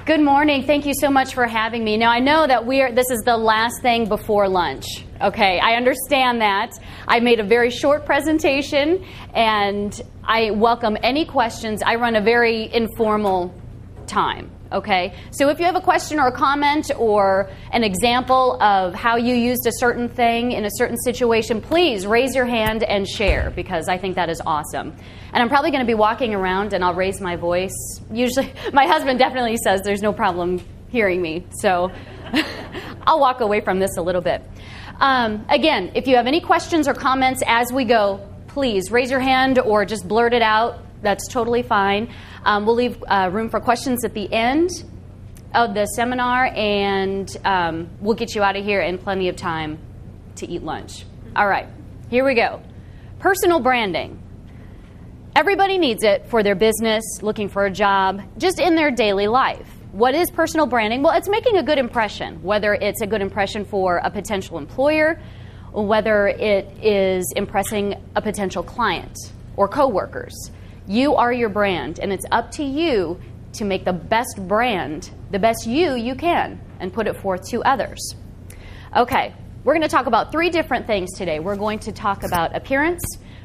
Good morning. Thank you so much for having me. Now, I know that this is the last thing before lunch. Okay, I understand that. I made a very short presentation, and I welcome any questions. I run a very informal time. Okay, so if you have a question or a comment or an example of how you used a certain thing in a certain situation, please raise your hand and share, because I think that is awesome. And I'm probably going to be walking around and I'll raise my voice. Usually, my husband definitely says there's no problem hearing me, so I'll walk away from this a little bit. Again, if you have any questions or comments as we go, please raise your hand or just blurt it out. That's totally fine. We'll leave room for questions at the end of the seminar, and we'll get you out of here in plenty of time to eat lunch. All right, here we go. Personal branding. Everybody needs it for their business, looking for a job, just in their daily life. What is personal branding? Well, it's making a good impression, whether it's a good impression for a potential employer, or whether it is impressing a potential client or coworkers. You are your brand, and it's up to you to make the best brand, the best you can, and put it forth to others. Okay, we're going to talk about 3 different things today. We're going to talk about appearance,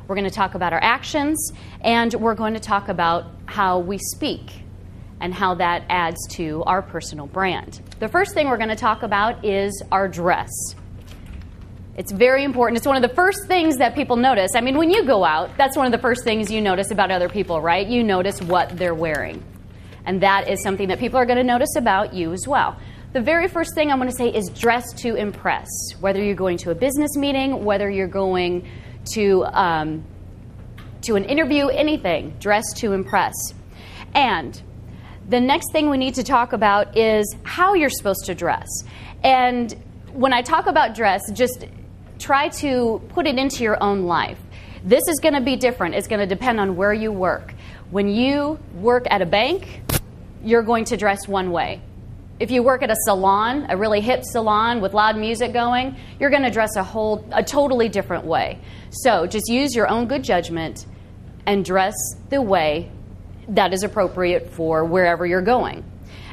we're going to talk about our actions, and we're going to talk about how we speak and how that adds to our personal brand. The first thing we're going to talk about is our dress. It's very important. It's one of the first things that people notice. I mean, when you go out, that's one of the first things you notice about other people, right? You notice what they're wearing. And that is something that people are going to notice about you as well. The very first thing I'm going to say is dress to impress. Whether you're going to a business meeting, whether you're going to an interview, anything, dress to impress. And the next thing we need to talk about is how you're supposed to dress. And when I talk about dress, just try to put it into your own life. This is going to be different. It's going to depend on where you work. When you work at a bank, you're going to dress one way. If you work at a salon, a really hip salon with loud music going, you're going to dress a totally different way. So just use your own good judgment and dress the way that is appropriate for wherever you're going.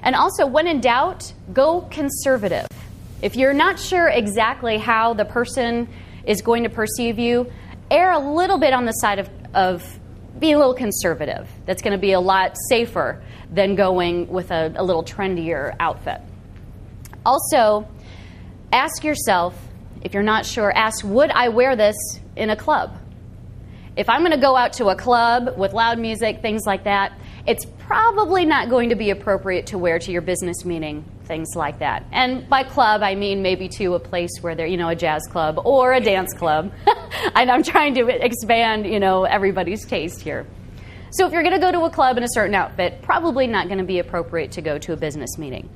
And also, when in doubt, go conservative. If you're not sure exactly how the person is going to perceive you, err a little bit on the side of being a little conservative. That's going to be a lot safer than going with a little trendier outfit. Also, ask yourself, if you're not sure, ask, would I wear this in a club? If I'm going to go out to a club with loud music, things like that, it's probably not going to be appropriate to wear to your business meeting, things like that. And by club, I mean maybe to a place where there, a jazz club or a dance club. And I'm trying to expand, everybody's taste here. So if you're going to go to a club in a certain outfit, probably not going to be appropriate to go to a business meeting.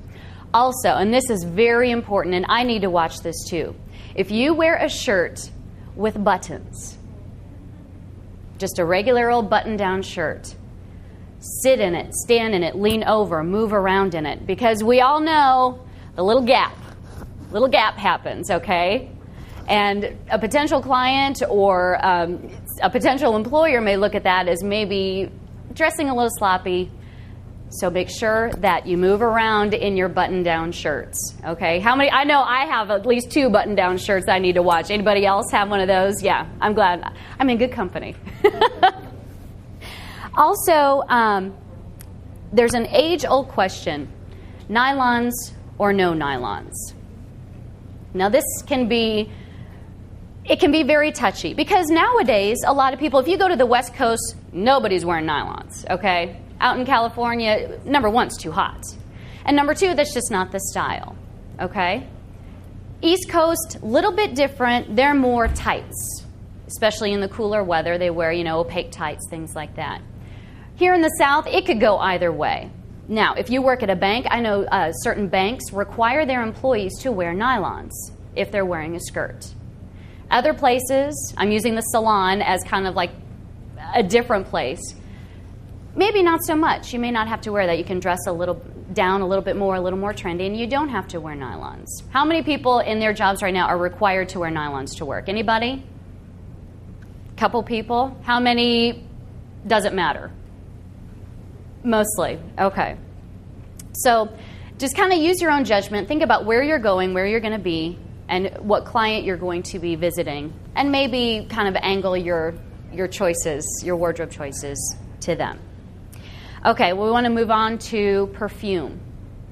Also, and this is very important, and I need to watch this too, if you wear a shirt with buttons, just a regular old button-down shirt, sit in it, stand in it, lean over, move around in it, because we all know the little gap happens, okay? And a potential client or a potential employer may look at that as maybe dressing a little sloppy. So make sure that you move around in your button-down shirts, okay? How many? I know I have at least 2 button-down shirts I need to watch. Anybody else have one of those? Yeah, I'm glad. I'm in good company. Also, there's an age-old question, nylons or no nylons? Now, this can be very touchy, because nowadays, a lot of people, if you go to the West Coast, nobody's wearing nylons, okay? Out in California, number 1, it's too hot. And number 2, that's just not the style, okay? East Coast, a little bit different. They're more tights, especially in the cooler weather. They wear, opaque tights, things like that. Here in the South, it could go either way. Now, if you work at a bank, I know certain banks require their employees to wear nylons if they're wearing a skirt. Other places, I'm using the salon as kind of like a different place, maybe not so much. You may not have to wear that. You can dress a little bit more, a little more trendy, and you don't have to wear nylons. How many people in their jobs right now are required to wear nylons to work? Anybody? Couple people? How many? Doesn't matter. Mostly. Okay. So just kind of use your own judgment. Think about where you're going, where you're going to be, and what client you're going to be visiting. And maybe kind of angle your choices, your wardrobe choices to them. Okay, well, we want to move on to perfume.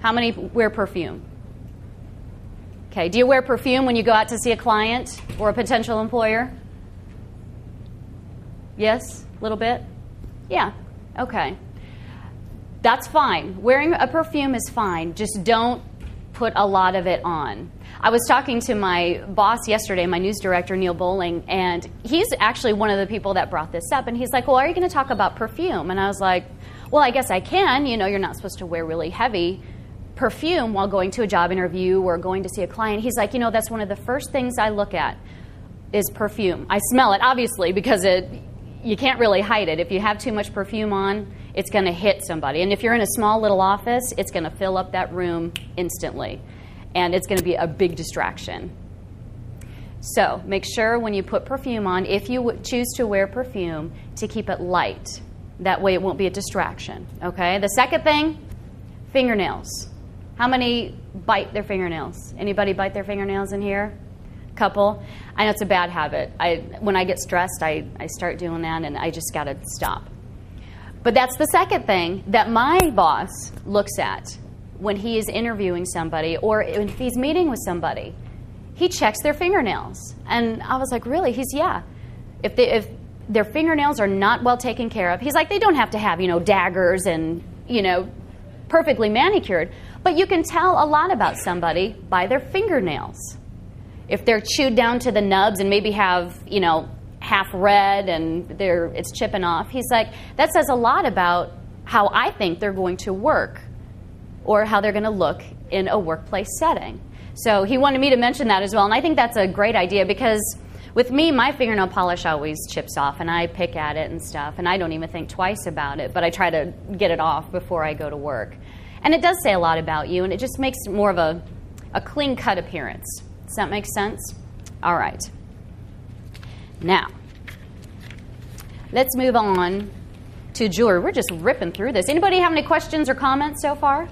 How many wear perfume? Okay, do you wear perfume when you go out to see a client or a potential employer? Yes? A little bit? Yeah. Okay. That's fine. Wearing a perfume is fine. Just don't put a lot of it on. I was talking to my boss yesterday, my news director, Neil Bowling, and he's actually one of the people that brought this up. And he's like, well, are you going to talk about perfume? And I was like, well, I guess I can. You know, you're not supposed to wear really heavy perfume while going to a job interview or going to see a client. He's like, you know, that's one of the first things I look at is perfume. I smell it, obviously, because you can't really hide it. If you have too much perfume on, it's going to hit somebody. And if you're in a small little office, it's going to fill up that room instantly. And it's going to be a big distraction. So make sure when you put perfume on, if you choose to wear perfume, to keep it light. That way it won't be a distraction. Okay? The second thing, fingernails. How many bite their fingernails? Anybody bite their fingernails in here? Couple. I know it's a bad habit. When I get stressed, I start doing that, and I just got to stop. But that's the second thing that my boss looks at when he is interviewing somebody or if he's meeting with somebody. He checks their fingernails. And I was like, really? He's, yeah. If their fingernails are not well taken care of, he's like, they don't have to have, daggers and, perfectly manicured. But you can tell a lot about somebody by their fingernails. If they're chewed down to the nubs and maybe have, half red and it's chipping off, he's like, that says a lot about how I think they're going to work or how they're going to look in a workplace setting. So he wanted me to mention that as well, and I think that's a great idea because with me, my fingernail polish always chips off, and I pick at it and stuff, and I don't even think twice about it, but I try to get it off before I go to work. And it does say a lot about you, and it just makes more of a clean-cut appearance. Does that make sense? All right. Now, let's move on to jewelry. We're just ripping through this. Anybody have any questions or comments so far?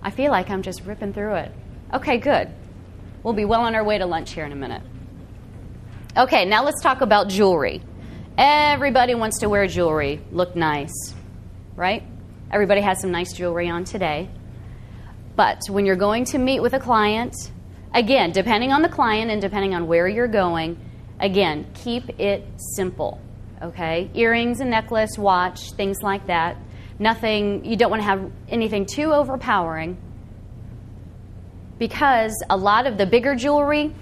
I feel like I'm just ripping through it. Okay, good. We'll be well on our way to lunch here in a minute. Okay, now let's talk about jewelry. Everybody wants to wear jewelry, look nice, right? Everybody has some nice jewelry on today. But when you're going to meet with a client, again, depending on the client and depending on where you're going, again, keep it simple, okay? Earrings, a necklace, watch, things like that. Nothing, you don't want to have anything too overpowering because a lot of the bigger jewelry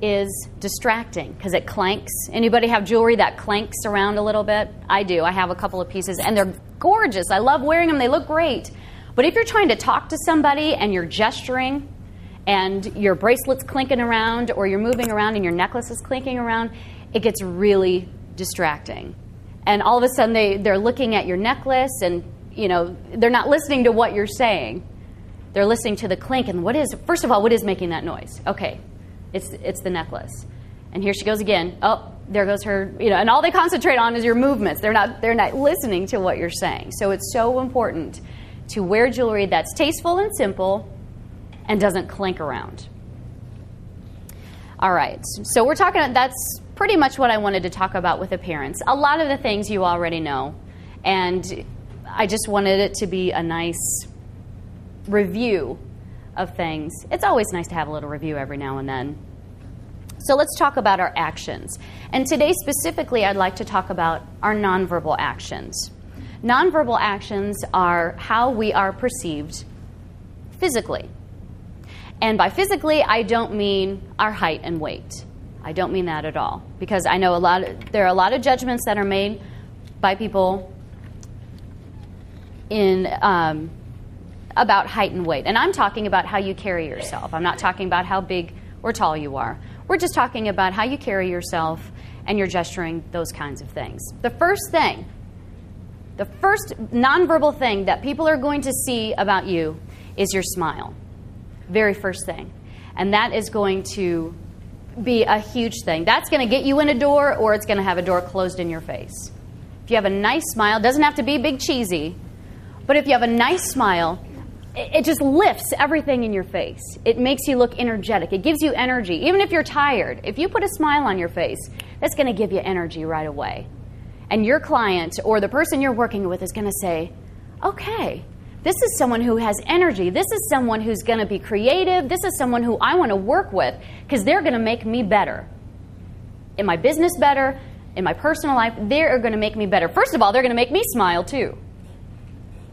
is distracting because it clanks. Anybody have jewelry that clanks around a little bit? I do. I have a couple of pieces, and they're gorgeous. I love wearing them. They look great. But if you're trying to talk to somebody and you're gesturing and your bracelet's clinking around or you're moving around and your necklace is clinking around, it gets really distracting. And all of a sudden they're looking at your necklace and, they're not listening to what you're saying. They're listening to the clink. And first of all, what is making that noise? Okay. It's the necklace. And here she goes again. Oh, there goes her, and all they concentrate on is your movements. They're not listening to what you're saying. So it's so important to wear jewelry that's tasteful and simple and doesn't clink around. All right. So that's pretty much what I wanted to talk about with appearance. A lot of the things you already know. And I just wanted it to be a nice review of things. It's always nice to have a little review every now and then. So let's talk about our actions. And today specifically, I'd like to talk about our nonverbal actions. Nonverbal actions are how we are perceived physically. And by physically, I don't mean our height and weight. I don't mean that at all. Because I know there are a lot of judgments that are made by people about height and weight. And I'm talking about how you carry yourself. I'm not talking about how big or tall you are. We're just talking about how you carry yourself and you're gesturing, those kinds of things. The first nonverbal thing that people are going to see about you is your smile. Very first thing. And that is going to be a huge thing. That's going to get you in a door or it's going to have a door closed in your face. If you have a nice smile, it doesn't have to be big cheesy, but if you have a nice smile, it just lifts everything in your face. It makes you look energetic. It gives you energy. Even if you're tired, if you put a smile on your face, that's going to give you energy right away. And your client or the person you're working with is going to say, okay, this is someone who has energy. This is someone who's going to be creative. This is someone who I want to work with because they're going to make me better. In my business better, in my personal life, they're going to make me better. First of all, they're going to make me smile too.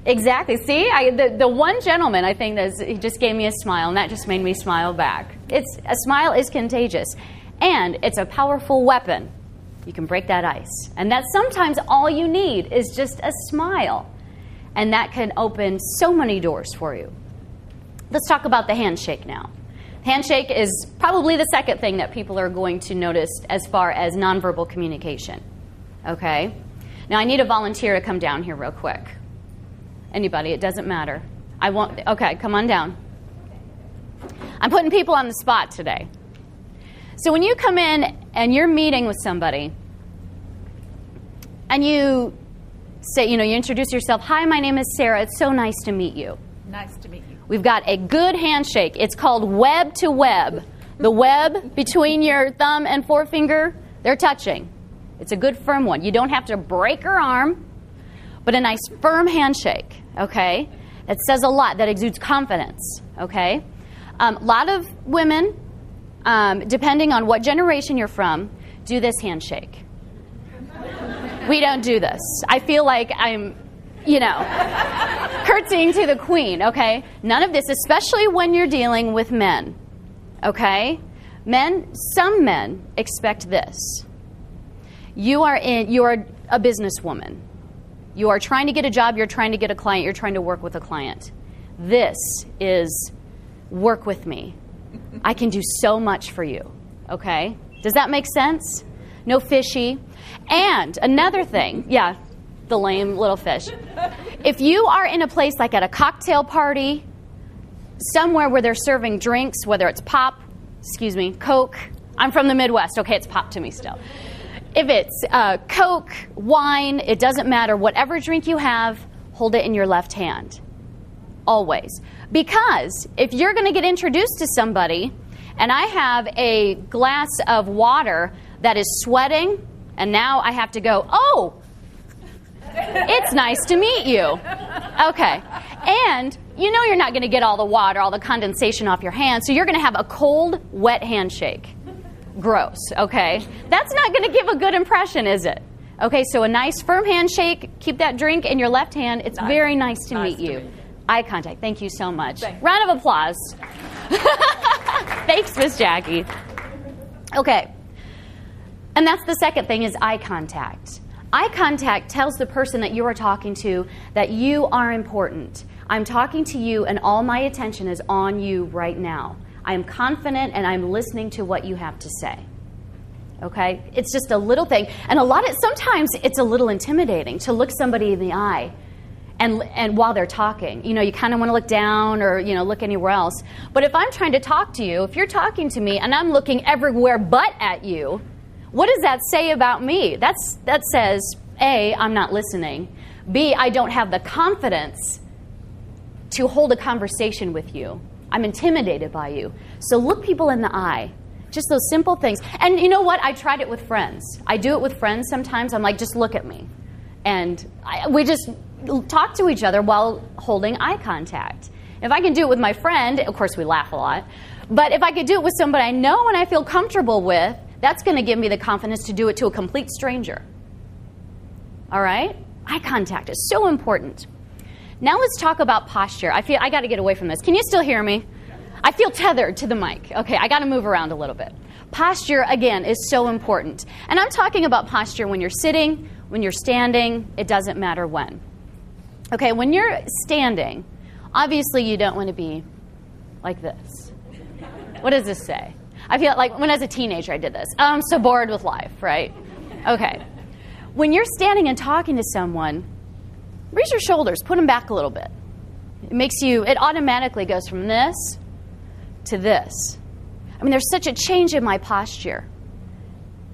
Exactly. See, the one gentleman, I think, he just gave me a smile, and that just made me smile back. A smile is contagious, and it's a powerful weapon. You can break that ice. And that's sometimes all you need is just a smile, and that can open so many doors for you. Let's talk about the handshake now. Handshake is probably the second thing that people are going to notice as far as nonverbal communication. Okay? Now, I need a volunteer to come down here real quick. Anybody, it doesn't matter. Okay, come on down. I'm putting people on the spot today. So when you come in and you're meeting with somebody and you say, you introduce yourself, hi, my name is Sarah. It's so nice to meet you. Nice to meet you. We've got a good handshake. It's called web to web. The web between your thumb and forefinger, they're touching. It's a good firm one. You don't have to break her arm. But a nice firm handshake, okay? That says a lot. That exudes confidence, okay? A lot of women, depending on what generation you're from, do this handshake. We don't do this. I feel like I'm, curtsying to the queen, okay? None of this, especially when you're dealing with men, okay? Some men expect this. You are a businesswoman. You are trying to get a job, you're trying to get a client, you're trying to work with a client. This is work with me. I can do so much for you, okay? Does that make sense? No fishy. And another thing, the lame little fish. If you are in a place like at a cocktail party, somewhere where they're serving drinks, whether it's pop, Coke. I'm from the Midwest, okay, it's pop to me still. If it's Coke, wine, it doesn't matter. Whatever drink you have, hold it in your left hand. Always. Because if you're going to get introduced to somebody and I have a glass of water that is sweating and now I have to go, oh, it's nice to meet you. Okay. And you're not going to get all the water, all the condensation off your hand, so you're going to have a cold, wet handshake. Gross, okay? That's not going to give a good impression, is it? Okay, so a nice firm handshake, keep that drink in your left hand. It's very nice to meet you. Eye contact, thank you so much. Round of applause. Thanks, Miss Jackie. Okay, and that's the second thing is eye contact. Eye contact tells the person that you are talking to that you are important. I'm talking to you and all my attention is on you right now. I am confident and I'm listening to what you have to say. Okay? It's just a little thing. And sometimes it's a little intimidating to look somebody in the eye and while they're talking. You kind of want to look down or, look anywhere else. But if I'm trying to talk to you, if you're talking to me and I'm looking everywhere but at you, what does that say about me? That says, A, I'm not listening. B, I don't have the confidence to hold a conversation with you. I'm intimidated by you. So look people in the eye. Just those simple things. And you know what? I tried it with friends. I do it with friends sometimes. I'm like, just look at me. And we just talk to each other while holding eye contact. If I can do it with my friend, of course we laugh a lot, but if I could do it with somebody I know and I feel comfortable with, that's going to give me the confidence to do it to a complete stranger. All right? Eye contact is so important. Now let's talk about posture. I got to get away from this. Can you still hear me? I feel tethered to the mic. Okay, I got to move around a little bit. Posture, again, is so important. And I'm talking about posture when you're sitting, when you're standing, it doesn't matter when. Okay, when you're standing, obviously you don't want to be like this. What does this say? I feel like when I was a teenager I did this. I'm so bored with life, right? Okay. When you're standing and talking to someone, raise your shoulders, put them back a little bit. It automatically goes from this to this. I mean, there's such a change in my posture.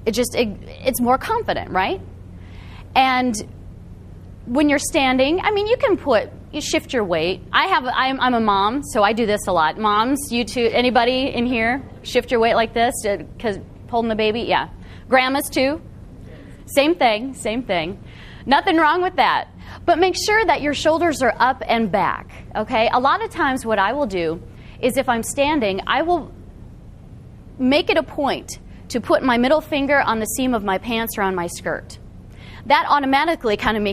It's more confident, right? And when you're standing, I mean, you can put you shift your weight. I'm a mom, so I do this a lot. Moms, you too, anybody in here, shift your weight like this because holding the baby? Yeah. Grandmas too? Same thing. Nothing wrong with that. But make sure that your shoulders are up and back, okay? A lot of times what I will do is if I'm standing, I will make it a point to put my middle finger on the seam of my pants or on my skirt. That automatically kind of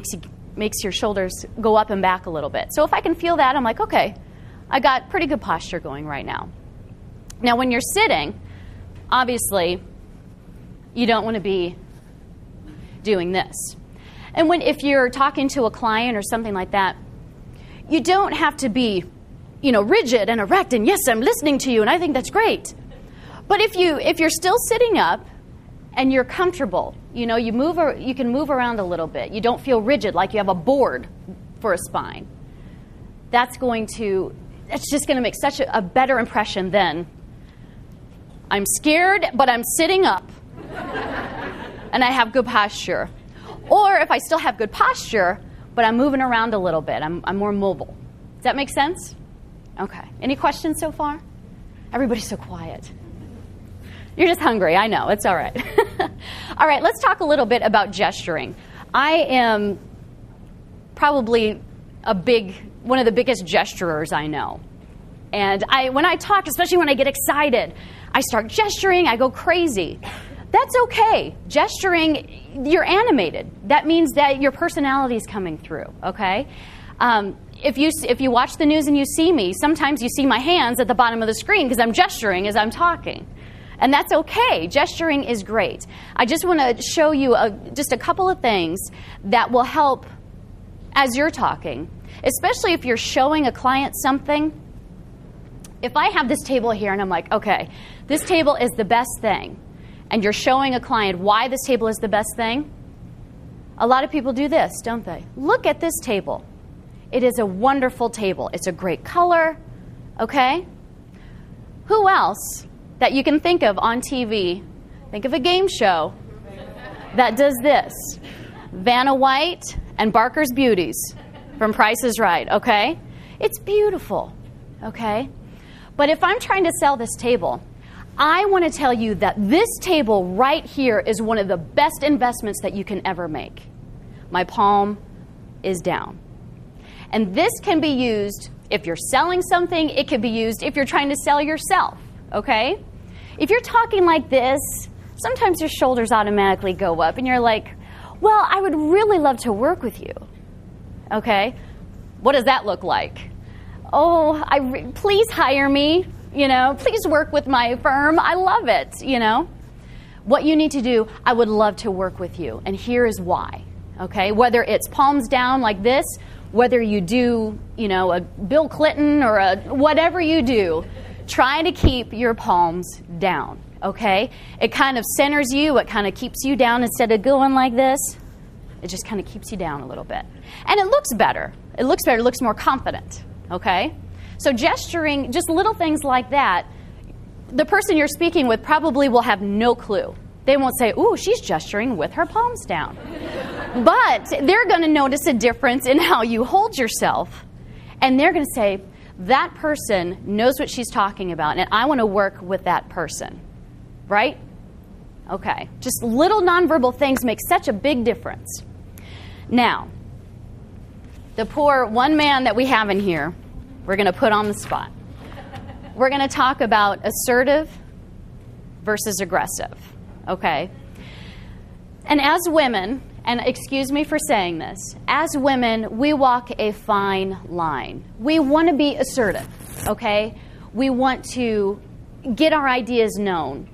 makes your shoulders go up and back a little bit. So if I can feel that, I'm like, okay, I got pretty good posture going right now. Now when you're sitting, obviously, you don't want to be doing this. And if you're talking to a client or something like that, you don't have to be, rigid and erect and yes, I'm listening to you and I think that's great. But if you're still sitting up and you're comfortable, you can move around a little bit. You don't feel rigid like you have a board for a spine. It's just going to make such a better impression than I'm scared, but I'm sitting up and I have good posture. Or if I still have good posture, but I'm moving around a little bit, I'm more mobile. Does that make sense? Okay. Any questions so far? Everybody's so quiet. You're just hungry. I know. It's all right. All right. Let's talk a little bit about gesturing. I am probably one of the biggest gesturers I know. And when I talk, especially when I get excited, I start gesturing. I go crazy. That's okay. Gesturing, you're animated. That means that your personality is coming through, okay? If you watch the news and you see me, sometimes you see my hands at the bottom of the screen because I'm gesturing as I'm talking. And that's okay. Gesturing is great. I just want to show you just a couple of things that will help as you're talking, especially if you're showing a client something. If I have this table here and I'm like, okay, this table is the best thing, and you're showing a client why this table is the best thing, a lot of people do this, don't they? Look at this table. It is a wonderful table. It's a great color, okay? Who else that you can think of on TV, think of a game show that does this? Vanna White and Barker's Beauties from Price is Right, okay? It's beautiful, okay? But if I'm trying to sell this table, I want to tell you that this table right here is one of the best investments that you can ever make. My palm is down. And this can be used if you're selling something. It can be used if you're trying to sell yourself, okay? If you're talking like this, sometimes your shoulders automatically go up and you're like, well, I would really love to work with you, okay? What does that look like? Oh, please hire me. Please work with my firm. I love it, What you need to do, I would love to work with you, and here is why, okay? Whether it's palms down like this, whether you do, a Bill Clinton or whatever you do, try to keep your palms down, okay? It kind of centers you. It kind of keeps you down instead of going like this. It just kind of keeps you down a little bit. And it looks better. It looks more confident, okay? So gesturing, just little things like that, the person you're speaking with probably will have no clue. They won't say, ooh, she's gesturing with her palms down. But they're going to notice a difference in how you hold yourself. And they're going to say, that person knows what she's talking about, and I want to work with that person. Right? Okay. Just little nonverbal things make such a big difference. Now, the poor one man that we have in here, we're going to put on the spot. We're going to talk about assertive versus aggressive, okay? And as women, and excuse me for saying this, as women, we walk a fine line. We want to be assertive, okay? We want to get our ideas known.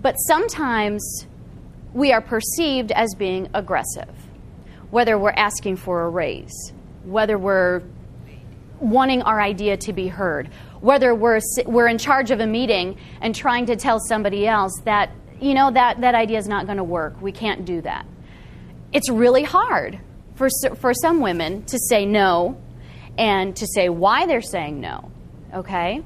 But sometimes we are perceived as being aggressive, whether we're asking for a raise, whether we're wanting our idea to be heard, whether we're in charge of a meeting and trying to tell somebody else that, that idea is not going to work. We can't do that. It's really hard for some women to say no and to say why they're saying no, okay?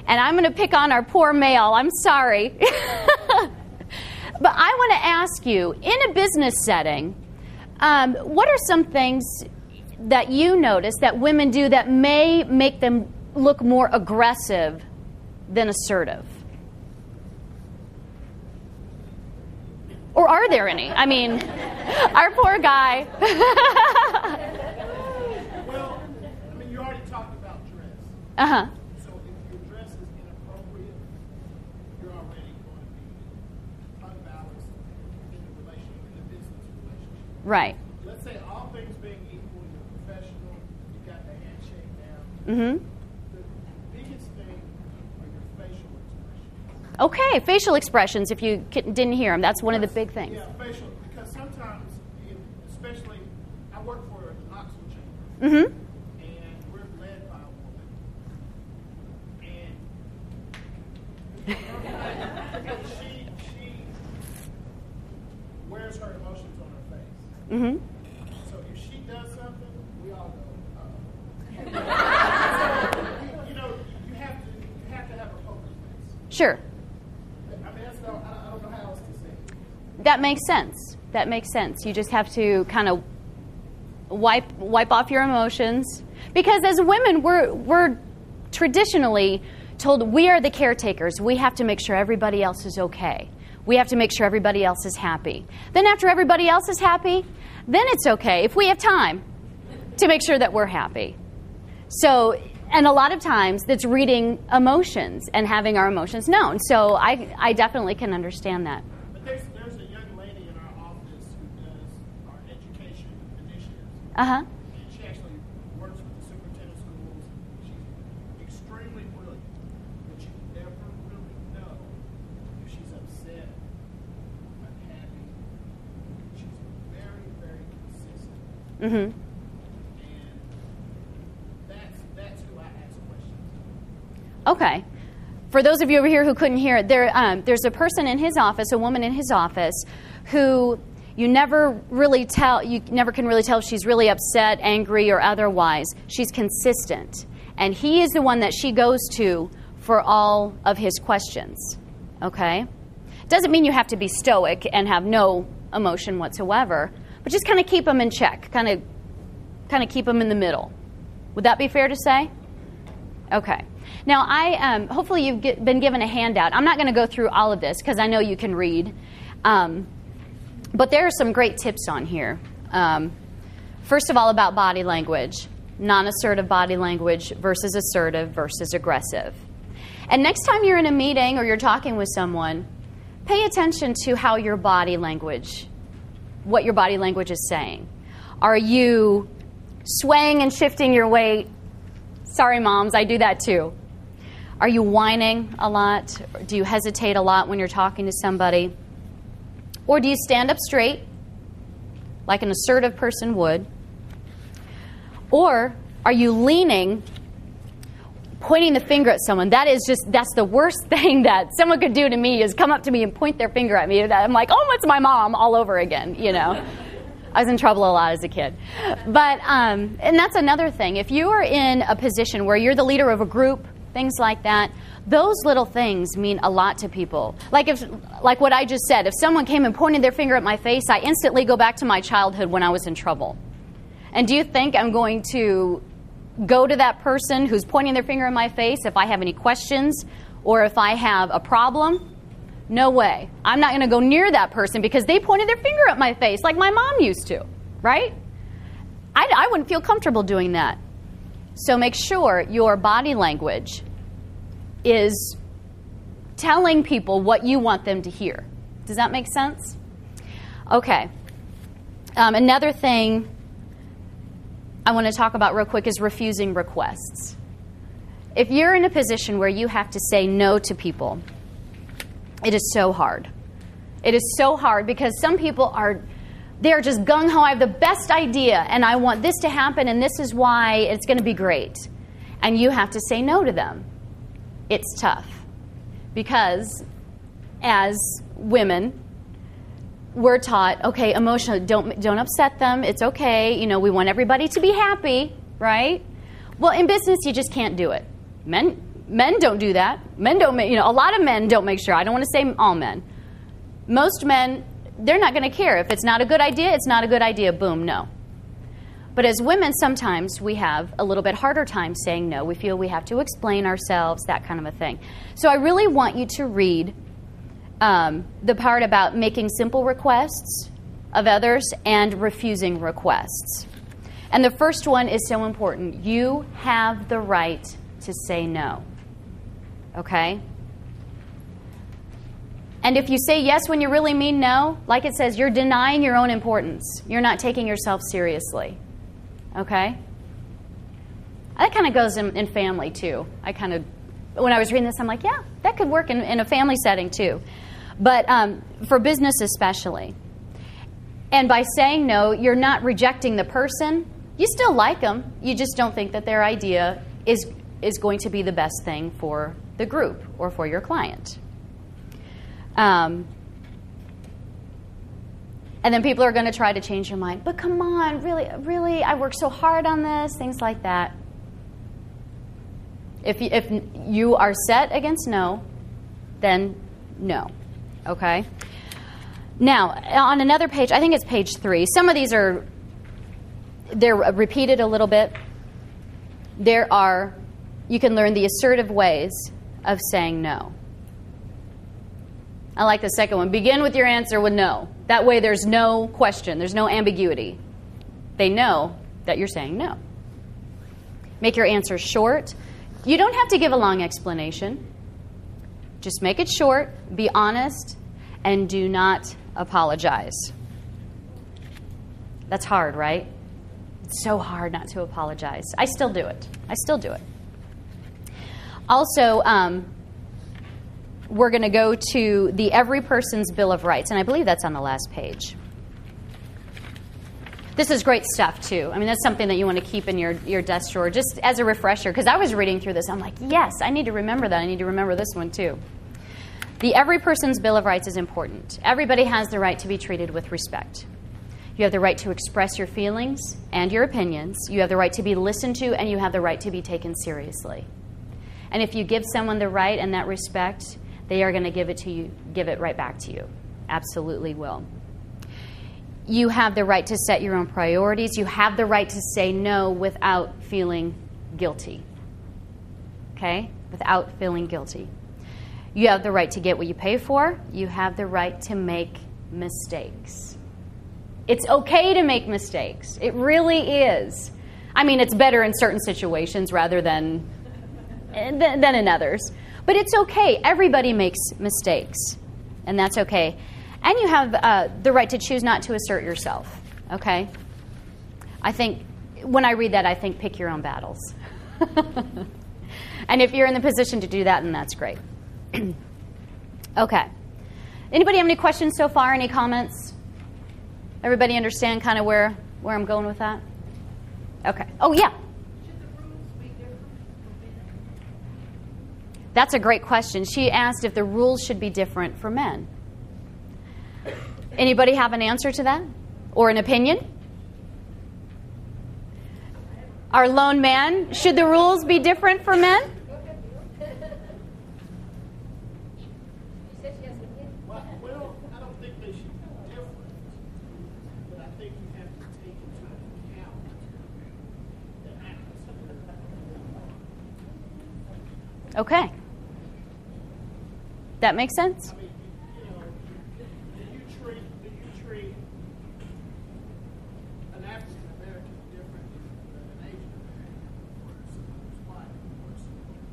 And I'm going to pick on our poor male. I'm sorry. But I want to ask you, in a business setting, what are some things that you notice that women do that may make them look more aggressive than assertive? Or are there any? I mean, our poor guy. Well, I mean, you already talked about dress. Uh-huh. So if your dress is inappropriate, you're already going to be unbalanced in the relationship, in the business relationship. Right. Let's say all things being equal, you're professional, you got the handshake down. Mm-hmm. The biggest thing are your facial expressions. Okay, facial expressions, if you didn't hear them, that's one of the big things. Yeah, facial, because sometimes, especially, I work for an Oxford chamber. Mm-hmm. And we're led by a woman. And she wears her emotions on her face. Mm-hmm. So if she does something, we all go, you know, you have to have a poker face. Sure. I mean, I don't know how else to say it. That makes sense. That makes sense. You just have to kind of wipe off your emotions. Because as women, we're traditionally told we are the caretakers. We have to make sure everybody else is okay. We have to make sure everybody else is happy. Then after everybody else is happy, then it's okay if we have time to make sure that we're happy. So, and a lot of times that's reading emotions and having our emotions known. So I definitely can understand that. But there's a young lady in our office who does our education initiatives. Uh-huh. And she actually works with the superintendent of schools. She's extremely brilliant, but you never really know if she's upset, unhappy. She's very, very consistent. Mm-hmm. That's who I ask questions. Okay. For those of you over here who couldn't hear it, there's a person in his office, a woman in his office, who you never can really tell if she's really upset, angry, or otherwise. She's consistent. And he is the one that she goes to for all of his questions. Okay? Doesn't mean you have to be stoic and have no emotion whatsoever, but just kind of keep them in check, kind of keep them in the middle. Would that be fair to say? Okay. Now, hopefully you've been given a handout. I'm not going to go through all of this because I know you can read. But there are some great tips on here. First of all, about body language. Non-assertive body language versus assertive versus aggressive. And next time you're in a meeting or you're talking with someone, pay attention to how your body language, what your body language is saying. Are you swaying and shifting your weight? Sorry, moms, I do that too. Are you whining a lot? Do you hesitate a lot when you're talking to somebody? Or do you stand up straight, like an assertive person would? Or are you leaning, pointing the finger at someone? That's the worst thing that someone could do to me, is come up to me and point their finger at me. I'm like, oh, it's my mom all over again, you know. I was in trouble a lot as a kid. But, and that's another thing. If you are in a position where you're the leader of a group, things like that, those little things mean a lot to people. Like what I just said, if someone came and pointed their finger at my face, I instantly go back to my childhood when I was in trouble. And do you think I'm going to go to that person who's pointing their finger in my face if I have any questions or if I have a problem? No way. I'm not going to go near that person because they pointed their finger at my face like my mom used to, right? I wouldn't feel comfortable doing that. So make sure your body language is telling people what you want them to hear. Does that make sense? Okay. Another thing I want to talk about real quick is refusing requests. If you're in a position where you have to say no to people, it is so hard. It is so hard because some people they're just gung-ho. I have the best idea and I want this to happen and this is why it's going to be great. And you have to say no to them. It's tough because as women, we're taught, okay, emotionally, don't upset them. It's okay. You know, we want everybody to be happy, right? Well, in business, you just can't do it. Men don't do that. Men don't, a lot of men don't make sure. I don't want to say all men. Most men, they're not going to care. If it's not a good idea, it's not a good idea. Boom, no. But as women, sometimes we have a little bit harder time saying no. We feel we have to explain ourselves, that kind of a thing. So I really want you to read the part about making simple requests of others and refusing requests. And the first one is so important. You have the right to say no. Okay? And if you say yes when you really mean no, like it says, you're denying your own importance. You're not taking yourself seriously. Okay? That kind of goes in family, too. When I was reading this, I'm like, yeah, that could work in a family setting, too. But for business especially. And by saying no, you're not rejecting the person. You still like them. You just don't think that their idea is going to be the best thing for the group or for your client. And then people are going to try to change your mind. But come on, really, I worked so hard on this, things like that. If you are set against no, then no. Okay? Now, on another page, I think it's page 3. Some of these they're repeated a little bit. You can learn the assertive ways of saying no. I like the second one. Begin with your answer with no. That way there's no question. There's no ambiguity. They know that you're saying no. Make your answer short. You don't have to give a long explanation. Just make it short, be honest, and do not apologize. That's hard, right? It's so hard not to apologize. I still do it. Also, we're going to go to the Every Person's Bill of Rights, and I believe that's on the last page. This is great stuff, too. I mean, that's something that you want to keep in your desk drawer, just as a refresher, because I was reading through this. I'm like, yes, I need to remember that. I need to remember this one, too. The Every Person's Bill of Rights is important. Everybody has the right to be treated with respect. You have the right to express your feelings and your opinions. You have the right to be listened to, and you have the right to be taken seriously. And if you give someone the right and that respect, they are going to give it right back to you. Absolutely will. You have the right to set your own priorities. You have the right to say no without feeling guilty. Okay? Without feeling guilty. You have the right to get what you pay for. You have the right to make mistakes. It's okay to make mistakes. It really is. I mean, it's better in certain situations rather than in others. But it's okay. Everybody makes mistakes, and that's okay. And you have the right to choose not to assert yourself, okay? I think, when I read that, I think pick your own battles. And if you're in the position to do that, then that's great. Okay. Anybody have any questions so far? Any comments? Everybody understand kind of where I'm going with that? Okay. Oh, yeah. That's a great question. She asked if the rules should be different for men. Anybody have an answer to that? Or an opinion? Our lone man, should the rules be different for men? Well, I don't think they should be different, but I think you have to take into account the atmosphere. Okay. That makes sense? I mean, do you treat an African American differently than an Asian American, or someone who's white, or someone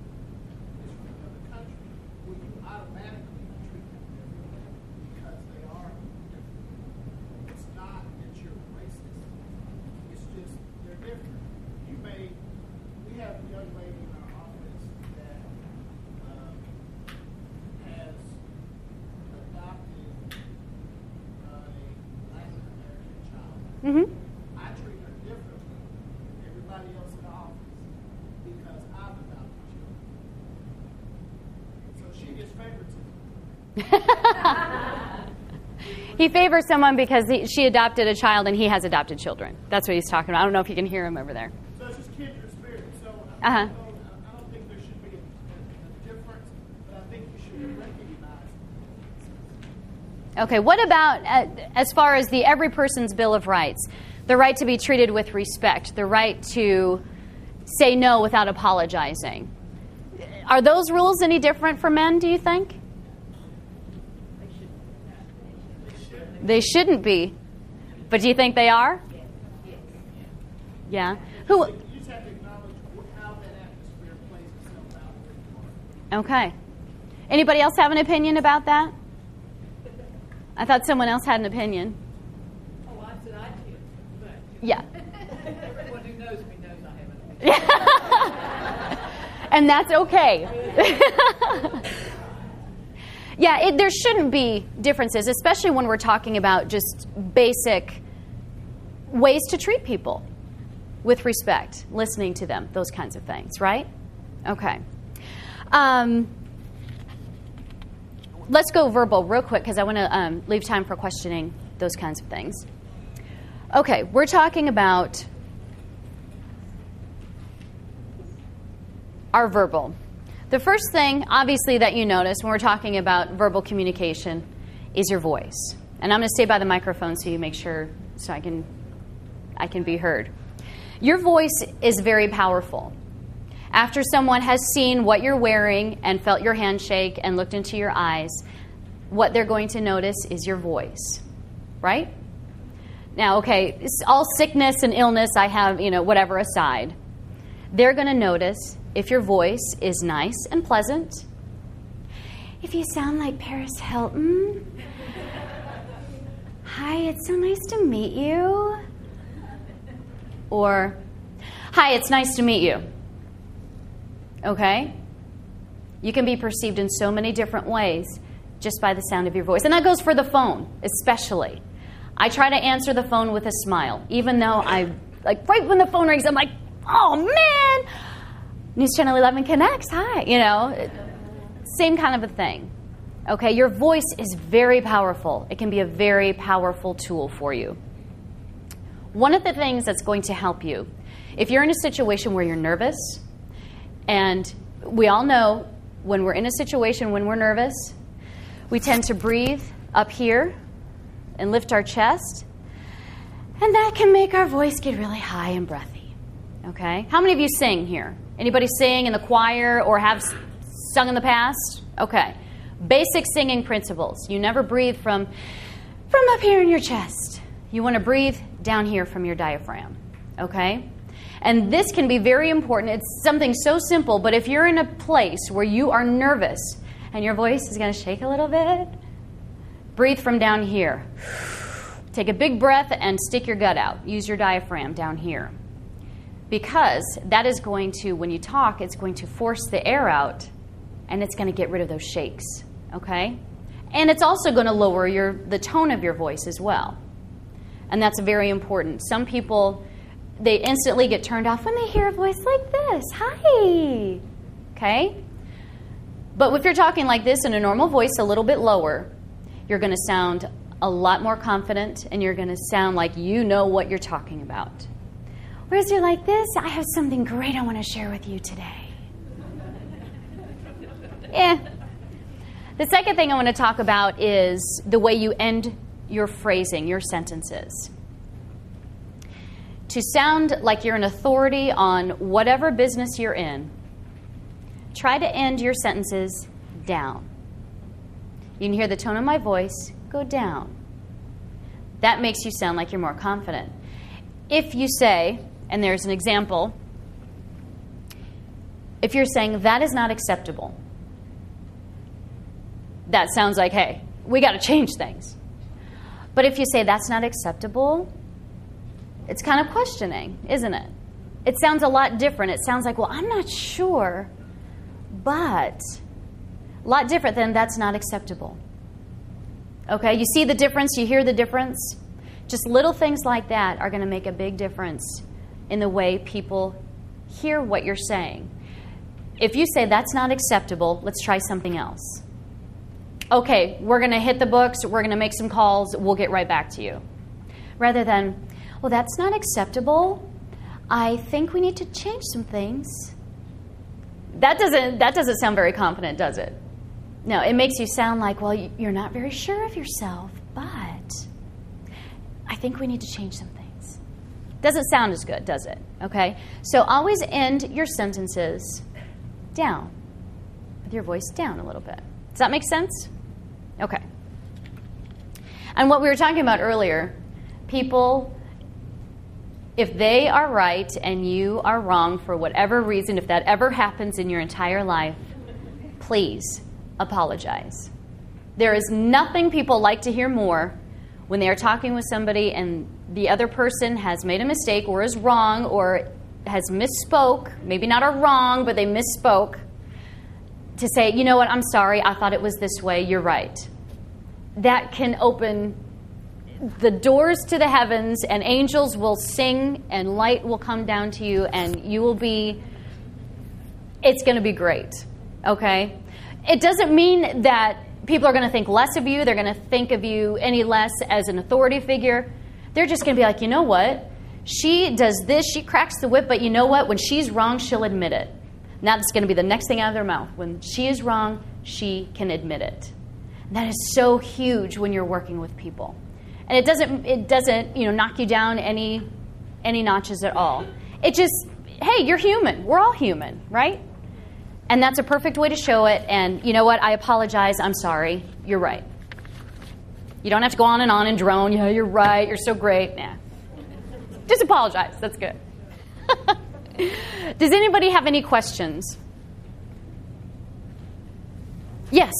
who's from another country? Will you automatically treat them differently because they are different? It's not that you're racist. It's just they're different. We have a young lady in our office that has adopted a Latin American child. Mm-hmm. I treat her differently than everybody else in the office because I've adopted children. So she gets favoritism. He favors someone because she adopted a child and he has adopted children. That's what he's talking about. I don't know if you can hear him over there. So it's just kindred spirit. So Uh-huh. I don't think there should be a difference, but I think you should recognize it. Okay, what about as far as the Every Person's Bill of Rights? The right to be treated with respect. The right to say no without apologizing. Are those rules any different for men, do you think? They shouldn't be. But do you think they are? Yeah. Who? You just have to acknowledge how that atmosphere plays itself out where you are. Okay. Anybody else have an opinion about that? I thought someone else had an opinion. Oh, I said I did. But Yeah. everyone who knows me knows I have an opinion. And that's okay. Yeah, there shouldn't be differences, especially when we're talking about just basic ways to treat people with respect, listening to them, those kinds of things, right? Okay. Let's go verbal real quick because I want to leave time for questioning those kinds of things. Okay, we're talking about our verbal. The first thing, obviously, that you notice when we're talking about verbal communication is your voice. And I'm going to stay by the microphone so you make sure so I can be heard. Your voice is very powerful. After someone has seen what you're wearing and felt your handshake and looked into your eyes, what they're going to notice is your voice, right? Now, okay, all sickness and illness I have, whatever aside, they're going to notice if your voice is nice and pleasant, if you sound like Paris Hilton, hi, it's so nice to meet you, or hi, it's nice to meet you. Okay? You can be perceived in so many different ways just by the sound of your voice. And that goes for the phone, especially. I try to answer the phone with a smile, even though right when the phone rings, I'm like, oh man, News Channel 11 connects, hi, same kind of a thing. Okay, your voice is very powerful. It can be a very powerful tool for you. One of the things that's going to help you, if you're in a situation where you're nervous, and we all know when we're in a situation when we're nervous, we tend to breathe up here and lift our chest, and that can make our voice get really high and breathy. Okay? How many of you sing here? Anybody sing in the choir or have sung in the past? Okay. Basic singing principles. You never breathe from up here in your chest. You want to breathe down here from your diaphragm. Okay? And this can be very important. It's something so simple, but if you're in a place where you are nervous and your voice is going to shake a little bit, breathe from down here. Take a big breath and stick your gut out. Use your diaphragm down here. Because that is going to, when you talk, it's going to force the air out and it's going to get rid of those shakes, okay? And it's also going to lower the tone of your voice as well. And that's very important. Some people, they instantly get turned off when they hear a voice like this. Hi, okay? But if you're talking like this in a normal voice, a little bit lower, you're going to sound a lot more confident and you're going to sound like you know what you're talking about. Whereas you're like this, I have something great I want to share with you today. The second thing I want to talk about is the way you end your phrasing, your sentences. To sound like you're an authority on whatever business you're in, try to end your sentences down. You can hear the tone of my voice go down. That makes you sound like you're more confident. If you say, and there's an example, if you're saying, that is not acceptable, that sounds like, hey, we got to change things. But if you say, that's not acceptable, it's kind of questioning, isn't it? It sounds a lot different. It sounds like, well, I'm not sure, but a lot different than that's not acceptable. Okay, you see the difference? You hear the difference? Just little things like that are going to make a big difference in the way people hear what you're saying. If you say, that's not acceptable, let's try something else. Okay, we're going to hit the books, we're going to make some calls, we'll get right back to you. Rather than, well, that's not acceptable. I think we need to change some things. That doesn't sound very confident, does it? No, it makes you sound like, well, you're not very sure of yourself, but I think we need to change some things. Doesn't sound as good, does it? Okay? So always end your sentences down, with your voice down a little bit. Does that make sense? Okay. And what we were talking about earlier, people, if they are right and you are wrong for whatever reason, if that ever happens in your entire life, please apologize. There is nothing people like to hear more when they are talking with somebody and the other person has made a mistake or is wrong or has misspoke, maybe not are wrong, but they misspoke, to say, you know what, I'm sorry, I thought it was this way, you're right. That can open the doors to the heavens, and angels will sing and light will come down to you, and you will be, it's going to be great, okay? It doesn't mean that people are going to think less of you, they're going to think of you any less as an authority figure. They're just going to be like, you know what, she does this, she cracks the whip, but you know what, when she's wrong, she'll admit it. And that's going to be the next thing out of their mouth. When she is wrong, she can admit it. And that is so huge when you're working with people. And it doesn't knock you down any notches at all. It just, hey, you're human. We're all human, right? And that's a perfect way to show it. And you know what? I apologize. I'm sorry. You're right. You don't have to go on and drone. Yeah, you're right. You're so great. Nah. Just apologize. That's good. Does anybody have any questions? Yes.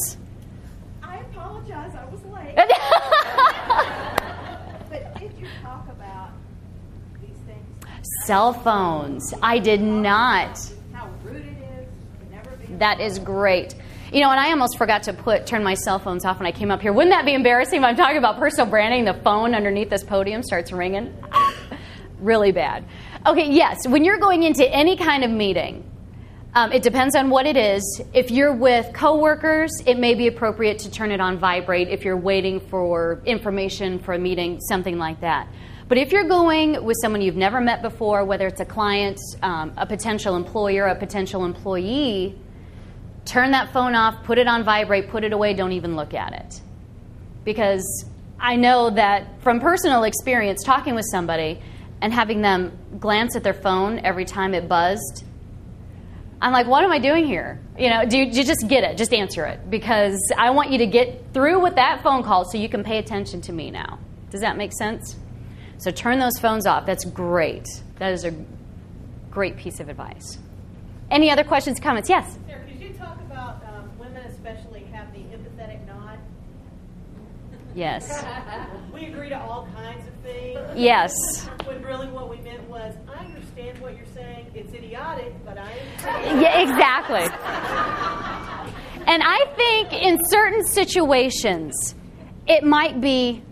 I apologize, I was late. But did you talk about these things? Cell phones. I did not. How rude it is. Never be. That is great. You know, and I almost forgot to turn my cell phones off when I came up here. Wouldn't that be embarrassing if I'm talking about personal branding, the phone underneath this podium starts ringing? Really bad. Okay, yes, when you're going into any kind of meeting, it depends on what it is. If you're with coworkers, it may be appropriate to turn it on vibrate if you're waiting for information for a meeting, something like that. But if you're going with someone you've never met before, whether it's a client, a potential employer, a potential employee, turn that phone off, put it on vibrate, put it away, don't even look at it. Because I know that from personal experience, talking with somebody and having them glance at their phone every time it buzzed, I'm like, what am I doing here? You know, do you just get it? Just answer it. Because I want you to get through with that phone call so you can pay attention to me now. Does that make sense? So turn those phones off. That's great. That is a great piece of advice. Any other questions, comments? Yes? Sarah, could you talk about women especially have the empathetic nod? Yes. We agree to all kinds of things. Yes. When really what we meant was, I understand what you're saying. It's idiotic, but I understand. Yeah, exactly. And I think in certain situations, it might be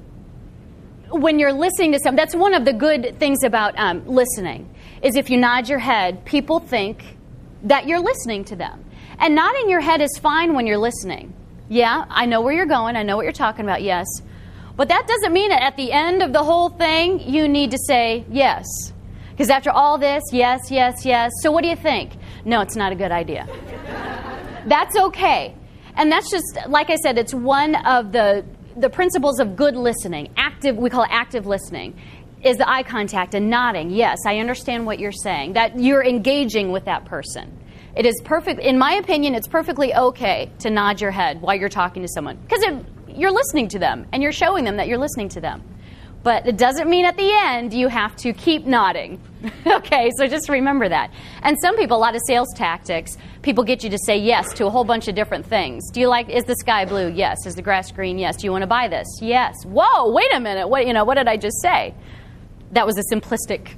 when you're listening to something. That's one of the good things about listening, is if you nod your head, people think that you're listening to them. And nodding your head is fine when you're listening. Yeah, I know where you're going. I know what you're talking about. Yes. But that doesn't mean that at the end of the whole thing, you need to say yes. Because after all this, yes, yes, yes. So what do you think? No, it's not a good idea. That's okay. And that's just, like I said, it's one of the principles of good listening. We call it active listening, is the eye contact and nodding. Yes, I understand what you're saying. That you're engaging with that person. It is perfect, in my opinion, it's perfectly okay to nod your head while you're talking to someone. Because you're listening to them and you're showing them that you're listening to them. But it doesn't mean at the end you have to keep nodding. Okay, so just remember that. And some people, a lot of sales tactics, people get you to say yes to a whole bunch of different things. Is the sky blue? Yes. Is the grass green? Yes. Do you want to buy this? Yes. Whoa, wait a minute. What did I just say? That was a simplistic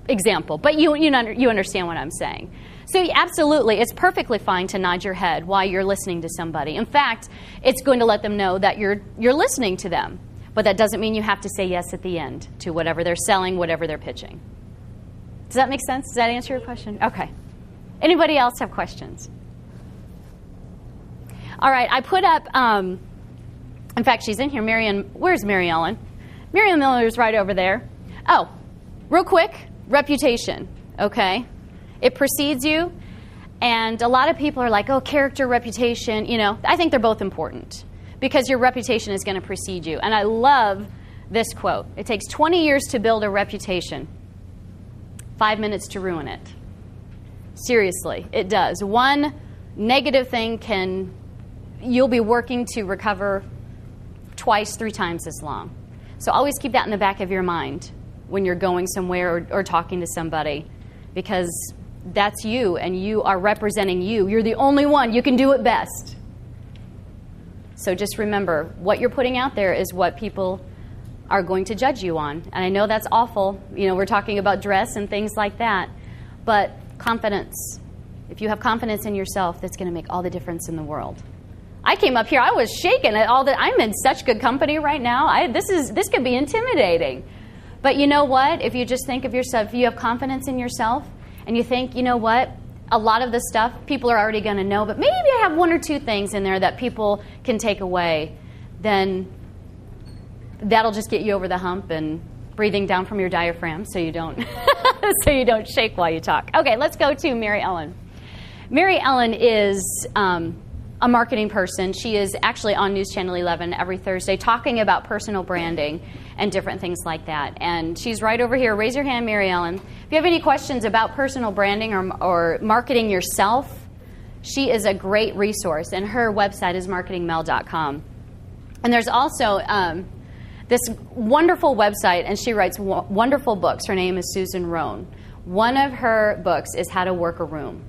example, but you understand what I'm saying. So absolutely, it's perfectly fine to nod your head while you're listening to somebody. In fact, it's going to let them know that you're listening to them. But that doesn't mean you have to say yes at the end to whatever they're selling, whatever they're pitching. Does that make sense? Does that answer your question? Okay. Anybody else have questions? All right, I put up, in fact, she's in here. Where's Mary Ellen? Mary Ellen Miller's right over there. Oh, real quick, reputation, okay? It precedes you, and a lot of people are like, oh, character, reputation, I think they're both important because your reputation is going to precede you. And I love this quote. It takes 20 years to build a reputation. 5 minutes to ruin it. Seriously, it does. One negative thing you'll be working to recover twice, 3 times as long. So always keep that in the back of your mind when you're going somewhere or talking to somebody, because that's you and you are representing you. You're the only one. You can do it best. So just remember, what you're putting out there is what people are going to judge you on. And I know that's awful. We're talking about dress and things like that. But confidence. If you have confidence in yourself, that's going to make all the difference in the world. I came up here, I was shaken at all that. I'm in such good company right now. This could be intimidating. But you know what? If you just think of yourself, if you have confidence in yourself, and you think, you know what? A lot of the stuff people are already going to know, but maybe I have 1 or 2 things in there that people can take away, then that'll just get you over the hump, and breathing down from your diaphragm so you don't shake while you talk. Okay, let's go to Mary Ellen. Mary Ellen is a marketing person. She is actually on News Channel 11 every Thursday talking about personal branding and different things like that. And she's right over here. Raise your hand, Mary Ellen. If you have any questions about personal branding or marketing yourself, she is a great resource. And her website is marketingmel.com. And there's also this wonderful website, and she writes wonderful books. Her name is Susan Rohn. One of her books is How to Work a Room.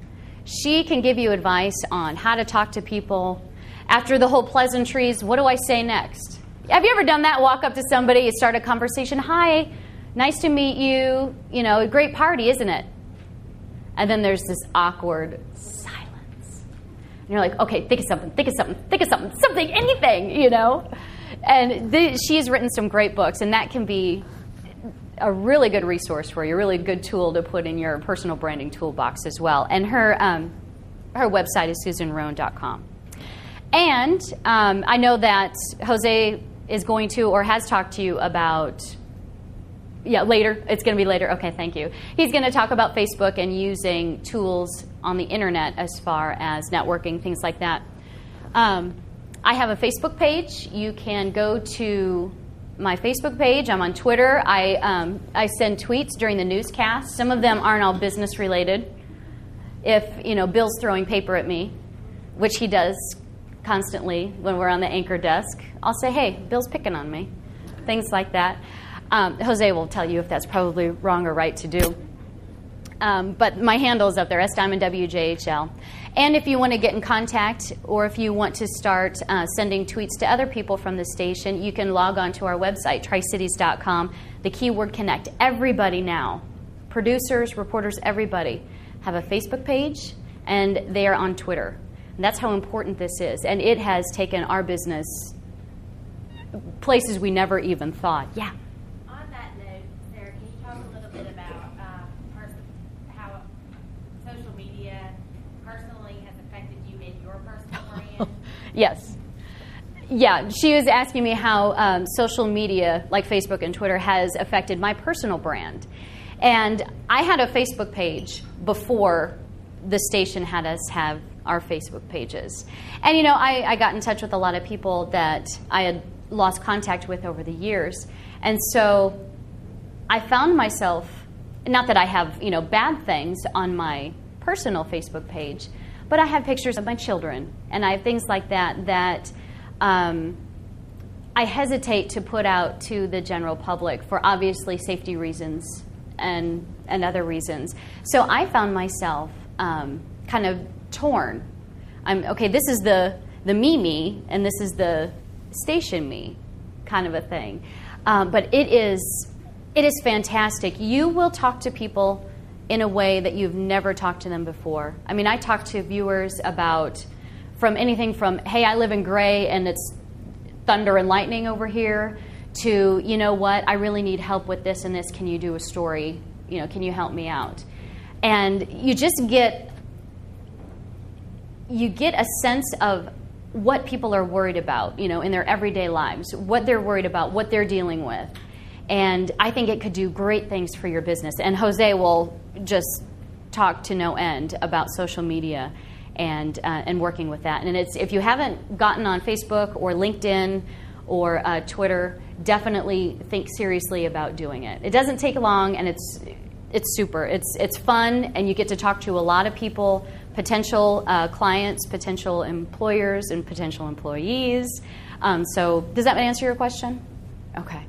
She can give you advice on how to talk to people. After the whole pleasantries, what do I say next? Have you ever done that? Walk up to somebody, you start a conversation. Hi, nice to meet you. A great party, isn't it? And then there's this awkward silence. And you're like, okay, think of something, anything, And she has written some great books, and that can be a really good resource for you, a really good tool to put in your personal branding toolbox as well. And her website is susanrohn.com. And I know that Jose is going to or has talked to you about, later. It's going to be later. Okay, thank you. He's going to talk about Facebook and using tools on the internet as far as networking, things like that. I have a Facebook page. You can go to my Facebook page. I'm on Twitter. I send tweets during the newscast. Some of them aren't all business related. If Bill's throwing paper at me, which he does constantly when we're on the anchor desk, I'll say, hey, Bill's picking on me. Things like that. Jose will tell you if that's probably wrong or right to do. But my handle is up there, SDiamondWJHL. And if you want to get in contact or if you want to start sending tweets to other people from the station, you can log on to our website, TriCities.com, the keyword connect. Everybody now, producers, reporters, everybody, have a Facebook page, and they are on Twitter. And that's how important this is. And it has taken our business places we never even thought. Yeah. On that note, Sarah, can you talk a little bit about how social media personally has affected you in your personal brand? Yes. Yeah, she was asking me how social media, like Facebook and Twitter, has affected my personal brand. And I had a Facebook page before the station had us have our Facebook pages. And, I got in touch with a lot of people that I had lost contact with over the years. And so I found myself, not that I have, bad things on my personal Facebook page, but I have pictures of my children. And I have things like that I hesitate to put out to the general public for obviously safety reasons and other reasons. So I found myself kind of torn. This is the me, and this is the station me kind of a thing. But it is fantastic. You will talk to people in a way that you've never talked to them before. I talk to viewers about anything from, hey, I live in Gray and it's thunder and lightning over here, to, you know what, I really need help with this and this. Can you do a story? Can you help me out? And you just get a sense of what people are worried about, in their everyday lives, what they're worried about, what they're dealing with. And I think it could do great things for your business. And Jose will just talk to no end about social media and working with that. And if you haven't gotten on Facebook or LinkedIn or Twitter, definitely think seriously about doing it. It doesn't take long, and it's super. It's fun, and you get to talk to a lot of people, potential clients, potential employers, and potential employees. So does that answer your question? Okay.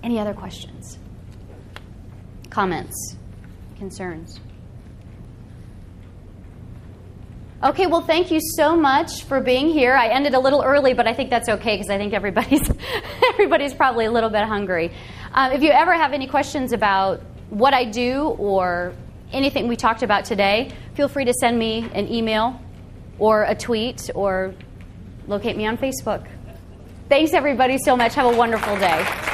Any other questions? Comments? Concerns? Okay, well, thank you so much for being here. I ended a little early, but I think that's okay because I think everybody's probably a little bit hungry. If you ever have any questions about what I do or anything we talked about today, feel free to send me an email or a tweet or locate me on Facebook. Thanks, everybody, so much. Have a wonderful day.